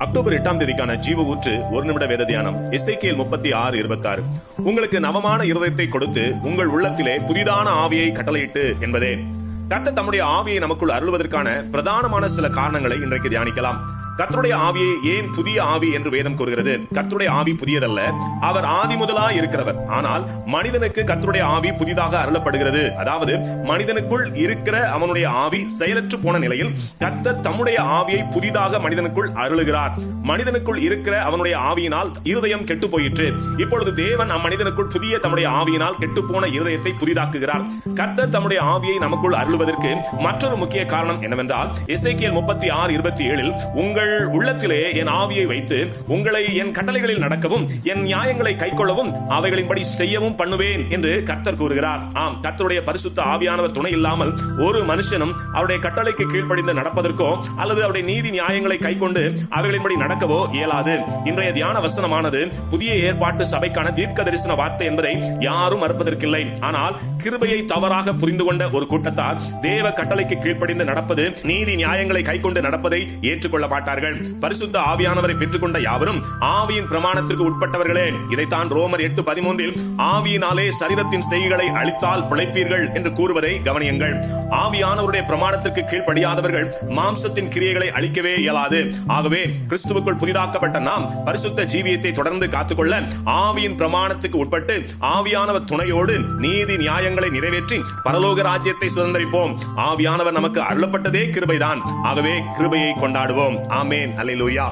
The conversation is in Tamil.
அக்டோபர் 8ஆம் தேதிக்கான ஜீவ ஊற்று ஒரு நிமிட வேத தியானம். எசேக்கியேல் 36:26. உங்களுக்கு நவமான இருதயத்தை கொடுத்து உங்கள் உள்ளத்திலே புதிதான ஆவியை கட்டளையிட்டு என்பதே. கர்த்தர் தம்முடைய ஆவியை நமக்குள் அருள்வதற்கான பிரதானமான சில காரணங்களை இன்றைக்கு தியானிக்கலாம். கர்த்தருடைய ஆவியை ஏன் புதிய ஆவி என்று வேதம் கூறுகிறது? கர்த்தருடைய ஆவி புதியதல்ல, அவர் ஆதி முதலாய் இருக்கிறவர். ஆனால் மனிதனுக்கு கர்த்தருடைய ஆவி புதிதாக அருளப்படுகிறது. அதாவது மனிதனுக்குள் இருக்கிற அவனுடைய ஆவி செயலற்று போன நிலையில் கர்த்தர் தம்முடைய ஆவியை புதிதாக மனிதனுக்குள் அருளுகிறார். மனிதனுக்குள் இருக்கிற அவனுடைய ஆவியினால் இருதயம் கெட்டு போயிற்று. இப்பொழுது தேவன் அம்மனிதனுக்குள் புதிய தம்முடைய ஆவியினால் கெட்டு போன இருதயத்தை புதிதாக்குகிறார். கர்த்தர் தம்முடைய ஆவியை நமக்குள் அருளுவதற்கு மற்றொரு முக்கிய காரணம் என்னவென்றால், எசேக்கியேல் 36:27 உங்கள் உள்ளத்திலே என் ஆவியை வைத்து உங்களை என் கட்டளைகளில் நடக்கவும் என் நியாயங்களை கைக்கொள்ளவும் அவைகளின்படி செய்யவும் பண்ணுவேன் என்று கர்த்தர் கூறுகிறார். ஆம், கர்த்தருடைய பரிசுத்த ஆவியானவர் துணை இல்லாமல் ஒரு மனுஷனும் அவருடைய கட்டளைக்கு கீழ்ப்படிந்து நடப்பதற்கோ அல்லது அவருடைய நீதி நியாயங்களை கைக்கொண்டு அவைகளின்படி நடக்கவோ இயலாது. இன்றைய தியான வசனமானது புதிய ஏற்பாட்டு சபைக்கான தீர்க்க தரிசன வார்த்தை என்பதை யாரும் மறுப்பதற்கில்லை. ஆனால் கிருபையை தவறாக புரிந்து கொண்ட ஒரு கூட்டத்தார் தேவ கட்டளைக்கு கீழ்ப்படிந்து நடப்பது, நீதி நியாயங்களை கைக்கொண்டு நடப்பதை ஏற்றுக்கொள்ள மாட்டார்கள். பரிசுத்த ஆவியானவரை பெற்றுக்கொண்ட யாவரும் ஆவியின் பிரமாணத்திற்கு உட்பட்டவர்களே. இதைத்தான் ரோமர் 8:13 ஆவியினாலே சரீரத்தின் செய்கைகளை அழித்தால் பிழைப்பீர்கள் என்று கூறுவதை கவனியுங்கள். ஆவியானவருடைய பிரமாணத்திற்கு கீழ்ப்படியாதவர்கள் மாம்சத்தின் கிரியைகளை அழிக்கவே இயலாது. ஆகவே கிறிஸ்துவுக்குள் புதிதாக்கப்பட்ட நாம் பரிசுத்த ஜீவியத்தை தொடர்ந்து காத்துக்கொள்ள ஆவியின் பிரமாணத்துக்கு உட்பட்டு ஆவியானவர் துணையோடு நீதி நியாயங்களை நிறைவேற்றி பரலோக ராஜ்யத்தை சுதந்திரிப்போம். ஆவியானவர் நமக்கு அருளப்பட்டதே கிருபைதான். ஆகவே கிருபையை கொண்டாடுவோம். ஆமென். அல்லேலூயா.